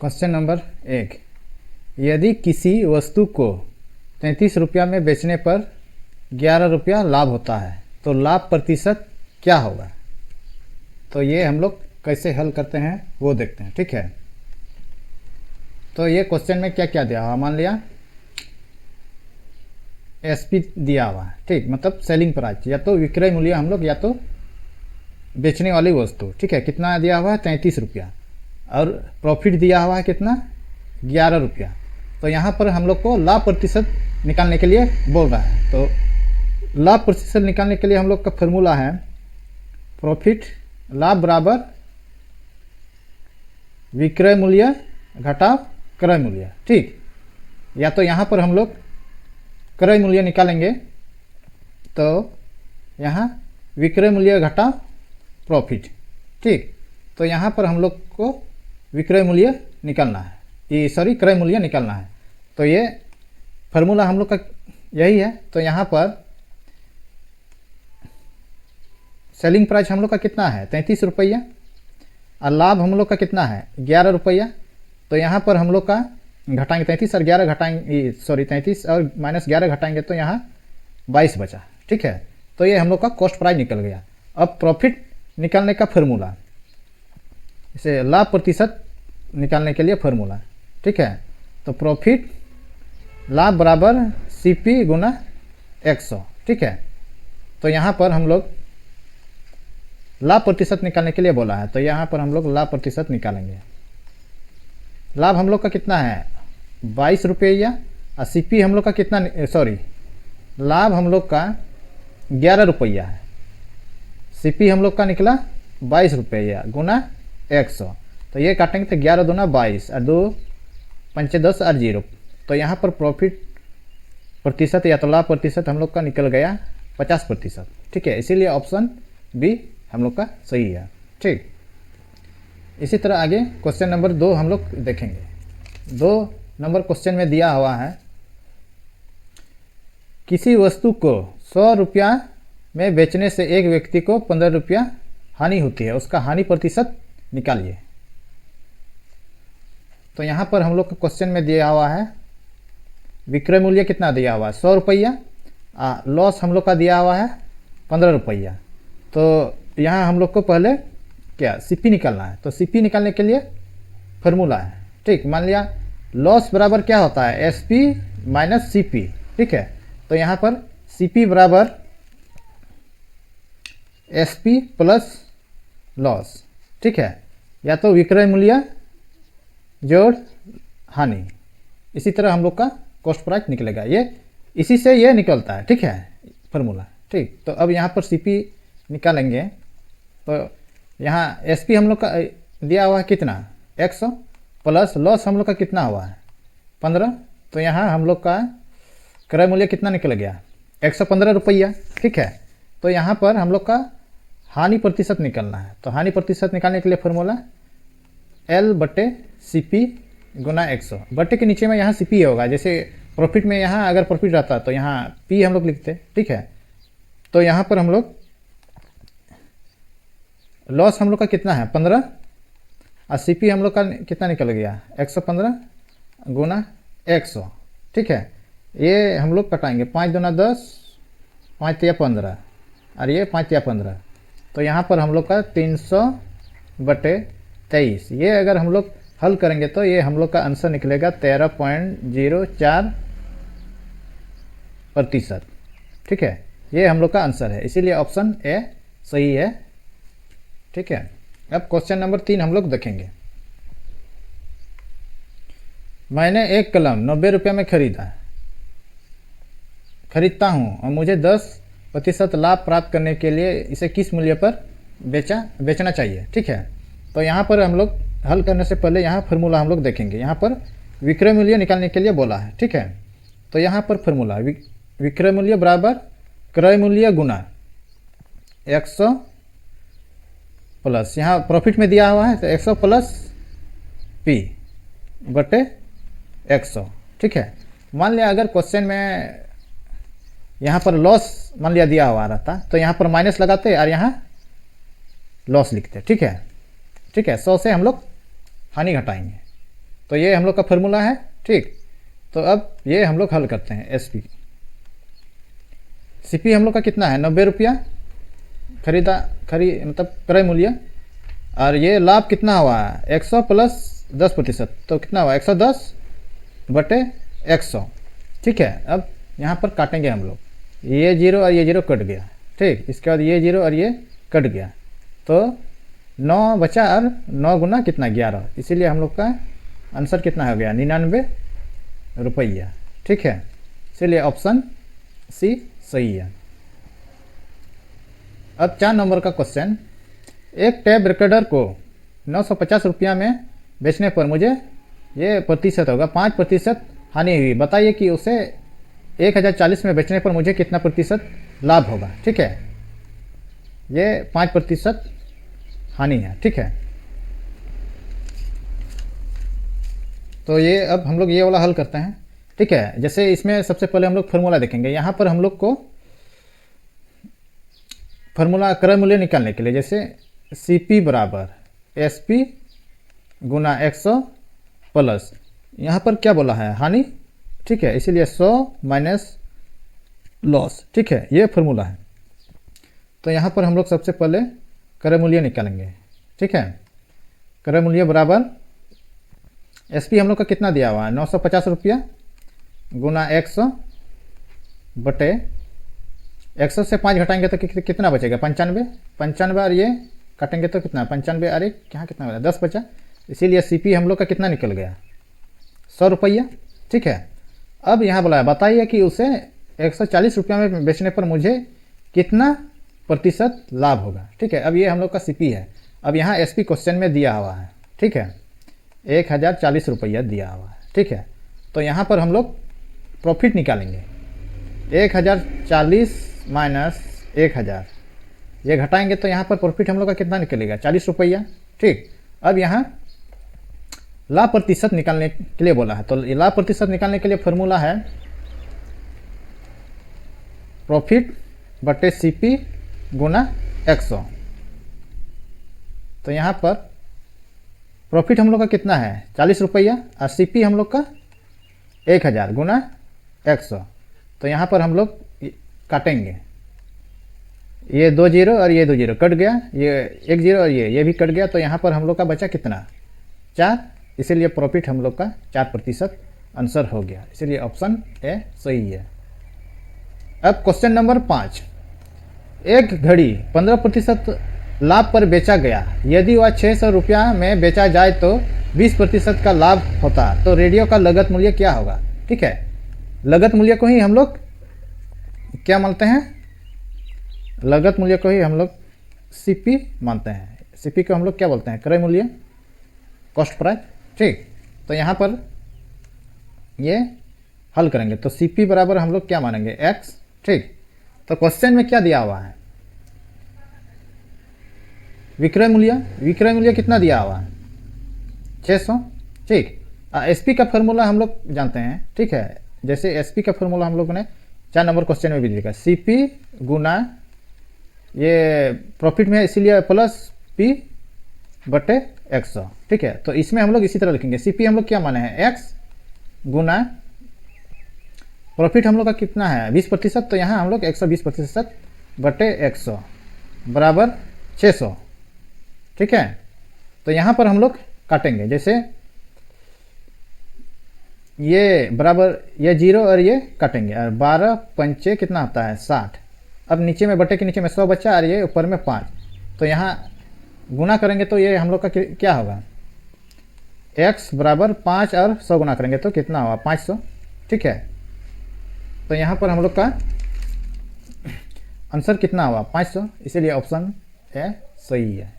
Question number 1, यदि किसी वस्तु को 33 रुपया में बेचने पर 11 रुपया लाभ होता है तो लाभ प्रतिशत क्या होगा। तो ये हम लोग कैसे हल करते हैं वो देखते हैं। ठीक है, तो ये क्वेश्चन में क्या क्या दिया हुआ, मान लिया एसपी दिया हुआ है। ठीक, मतलब सेलिंग प्राइस, या तो विक्रय मूल्य हम लोग, या तो बेचने वाली वस्तु। ठीक है, कितना दिया हुआ है 33 रुपया, और प्रॉफिट दिया हुआ है कितना 11 रुपया। तो यहाँ पर हम लोग को लाभ प्रतिशत निकालने के लिए बोल रहा है। तो लाभ प्रतिशत निकालने के लिए हम लोग का फॉर्मूला है प्रॉफिट लाभ बराबर विक्रय मूल्य घटा क्रय मूल्य। ठीक, या तो यहाँ पर हम लोग क्रय मूल्य निकालेंगे तो यहाँ विक्रय मूल्य घटा प्रॉफिट। ठीक, तो यहाँ पर हम लोग को विक्रय मूल्य निकालना है, ये सॉरी क्रय मूल्य निकालना है। तो ये फार्मूला हम लोग का यही है। तो यहाँ पर सेलिंग प्राइस हम लोग का कितना है 33 रुपया, और लाभ हम लोग का कितना है 11 रुपया। तो यहाँ पर हम लोग का घटाएंगे 33 और 11 घटाएंगे, सॉरी 33 और -11 घटाएंगे तो यहाँ 22 बचा। ठीक है, तो ये हम लोग का कॉस्ट प्राइस निकल गया। अब प्रॉफिट निकालने का फार्मूला, इसे लाभ प्रतिशत निकालने के लिए फार्मूला। ठीक है, तो प्रॉफिट लाभ बराबर CP गुना 100। ठीक है, तो यहाँ पर हम लोग लाभ प्रतिशत निकालने के लिए बोला है, तो यहाँ पर हम लोग लाभ प्रतिशत निकालेंगे। लाभ हम लोग का कितना है 22 रुपया, और CP हम लोग का कितना, सॉरी लाभ हम लोग का 11 रुपया है, CP हम लोग का निकला 22 रुपया गुना 100। तो ये काटेंगे तो 11 दूना 22 और 2 पंचे 10 और 0। तो यहाँ पर प्रॉफिट प्रतिशत या तो लाभ प्रतिशत हम लोग का निकल गया 50%। ठीक है, इसीलिए ऑप्शन बी हम लोग का सही है। ठीक, इसी तरह आगे क्वेश्चन नंबर 2 हम लोग देखेंगे। 2 नंबर क्वेश्चन में दिया हुआ है किसी वस्तु को 100 रुपया में बेचने से एक व्यक्ति को 15 रुपया हानि होती है, उसका हानि प्रतिशत निकालिए। तो यहाँ पर हम लोग का क्वेश्चन में दिया हुआ है विक्रय मूल्य कितना दिया हुआ है 100 रुपया, लॉस हम लोग का दिया हुआ है 15 रुपया। तो यहाँ हम लोग को पहले क्या CP निकालना है। तो CP निकालने के लिए फार्मूला है। ठीक, मान लिया लॉस बराबर क्या होता है SP माइनस CP। ठीक है, तो यहाँ पर CP बराबर SP प्लस लॉस। ठीक है, या तो विक्रय मूल्य जोड़ हानि, इसी तरह हम लोग का कॉस्ट प्राइस निकलेगा। ये इसी से ये निकलता है। ठीक है, फार्मूला। ठीक, तो अब यहाँ पर CP निकालेंगे तो यहाँ SP हम लोग का दिया हुआ है कितना 100, प्लस लॉस हम लोग का कितना हुआ है 15। तो यहाँ हम लोग का क्रय मूल्य कितना निकल गया 115 रुपया। ठीक है, तो यहाँ पर हम लोग का हानि प्रतिशत निकलना है। तो हानि प्रतिशत निकालने के लिए फार्मूला L/CP गुना 100। बट्टे के नीचे में यहाँ CP होगा, जैसे प्रॉफिट में यहाँ अगर प्रॉफिट रहता तो यहाँ P हम लोग लिखते। ठीक है, तो यहाँ पर हम लोग लॉस हम लोग का कितना है 15, और CP हम लोग का कितना निकल गया 115 गुना 100। ठीक है, ये हम लोग कटाएंगे 5 दूना 10, 5 या 15, और ये 5 या 15। तो यहाँ पर हम लोग का 300/23। ये अगर हम लोग हल करेंगे तो ये हम लोग का आंसर निकलेगा 13.04%। ठीक है, ये हम लोग का आंसर है, इसीलिए ऑप्शन ए सही है। ठीक है, अब क्वेश्चन नंबर 3 हम लोग देखेंगे। मैंने एक कलम 90 रुपये में खरीदता हूँ और मुझे 10% लाभ प्राप्त करने के लिए इसे किस मूल्य पर बेचना चाहिए। ठीक है, तो यहाँ पर हम लोग हल करने से पहले यहाँ फार्मूला हम लोग देखेंगे। यहाँ पर विक्रय मूल्य निकालने के लिए बोला है। ठीक है, तो यहाँ पर फार्मूला विक्रय मूल्य बराबर क्रय मूल्य गुना 100 प्लस, यहाँ प्रॉफिट में दिया हुआ है तो 100 प्लस P बटे 100। ठीक है, मान लिया अगर क्वेश्चन में यहाँ पर लॉस मान लिया दिया हुआ रहता तो यहाँ पर माइनस लगाते और यहाँ लॉस लिखते। ठीक है, 100 से हम लोग हानि घटाएंगे। तो ये हम लोग का फॉर्मूला है। ठीक, तो अब ये हम लोग हल करते हैं। एसपी सीपी हम लोग का कितना है 90 रुपया मतलब क्रय मूल्य, और ये लाभ कितना हुआ है 100 प्लस 10%, तो कितना हुआ 110 बटे 100। ठीक है, अब यहाँ पर काटेंगे हम लोग, ये 0 और ये 0 कट गया। ठीक, इसके बाद ये 0 और ये कट गया, तो 9 बचा और 9 गुना कितना 11, इसीलिए हम लोग का आंसर कितना हो गया 99 रुपया। ठीक है, इसीलिए ऑप्शन सी सही है। अब 4 नंबर का क्वेश्चन, एक टैब रिकॉर्डर को 950 रुपया में बेचने पर मुझे ये प्रतिशत होगा 5% हानि हुई, बताइए कि उसे 1040 में बेचने पर मुझे कितना प्रतिशत लाभ होगा। ठीक है, ये 5% हानि है। ठीक है, तो ये अब हम लोग ये वाला हल करते हैं। ठीक है, जैसे इसमें सबसे पहले हम लोग फार्मूला देखेंगे। यहाँ पर हम लोग को फार्मूला क्रय मूल्य निकालने के लिए, जैसे सीपी बराबर एसपी गुना 100 प्लस यहाँ पर क्या बोला है हानि। ठीक है, इसीलिए 100 माइनस लॉस। ठीक है, ये फार्मूला है। तो यहाँ पर हम लोग सबसे पहले क्रय मूल्य निकालेंगे। ठीक है, क्रय मूल्य बराबर एसपी हम लोग का कितना दिया हुआ है 950 रुपया गुना 100 बटे 100 से 5 घटाएंगे तो कितना बचेगा 95 और ये काटेंगे तो कितना 95, अरे यहाँ कितना बचा 10 बचा, इसीलिए सीपी हम लोग का कितना निकल गया 100 रुपया। ठीक है, अब यहाँ बोला है बताइए कि उसे 140 रुपया में बेचने पर मुझे कितना प्रतिशत लाभ होगा। ठीक है, अब ये हम लोग का सीपी है। अब यहाँ एसपी क्वेश्चन में दिया हुआ है। ठीक है, 1040 रुपया दिया हुआ है। ठीक है, तो यहाँ पर हम लोग प्रॉफिट निकालेंगे। 1040 माइनस 1000, ये घटाएंगे तो यहाँ पर प्रॉफिट हम लोग का कितना निकलेगा 40 रुपया। ठीक, अब यहाँ लाभ प्रतिशत निकालने के लिए बोला है, तो लाभ प्रतिशत निकालने के लिए फॉर्मूला है प्रॉफिट बटे सीपी गुना 100। तो यहाँ पर प्रॉफिट हम लोग का कितना है 40 रुपया और सीपी हम लोग का 1000 गुना 100। तो यहाँ पर हम लोग काटेंगे, ये 2 0 और ये 2 0 कट गया, ये 1 0 और ये भी कट गया, तो यहाँ पर हम लोग का बचा कितना 4, इसीलिए प्रॉफिट हम लोग का 4% आंसर हो गया, इसीलिए ऑप्शन ए सही है। अब क्वेश्चन नंबर 5, एक घड़ी 15% लाभ पर बेचा गया, यदि वह 600 रुपया में बेचा जाए तो 20% का लाभ होता, तो रेडियो का लगत मूल्य क्या होगा। ठीक है, लगत मूल्य को ही हम लोग क्या मानते हैं, लगत मूल्य को ही हम लोग सीपी मानते हैं। सीपी को हम लोग क्या बोलते हैं क्रय मूल्य, कॉस्ट प्राइस। ठीक, तो यहाँ पर ये हल करेंगे तो सीपी बराबर हम लोग क्या मानेंगे एक्स। ठीक, तो क्वेश्चन में क्या दिया हुआ है विक्रय मूल्य कितना दिया हुआ है 600। ठीक, एसपी का फॉर्मूला हम लोग जानते हैं। ठीक है, जैसे एसपी का फॉर्मूला हम लोगों ने 4 नंबर क्वेश्चन में भी देखा, सीपी गुना ये प्रॉफिट में इसीलिए प्लस पी बटे 100। ठीक है, तो इसमें हम लोग इसी तरह लिखेंगे, सीपी हम लोग क्या माने हैं एक्स गुना प्रॉफिट हम लोग का कितना है 20%, तो यहाँ हम लोग 120% बटे 100 बराबर 600। ठीक है, तो यहाँ पर हम लोग काटेंगे, जैसे ये बराबर ये 0 और ये काटेंगे, और 12 पंचे कितना होता है 60। अब नीचे में बटे के नीचे में 100 बचा और ये ऊपर में 5, तो यहाँ गुना करेंगे तो ये हम लोग का क्या होगा x बराबर 5 और 100 गुना करेंगे तो कितना होगा 500। ठीक है, तो यहाँ पर हम लोग का आंसर कितना हुआ 500, इसीलिए ऑप्शन ए सही है।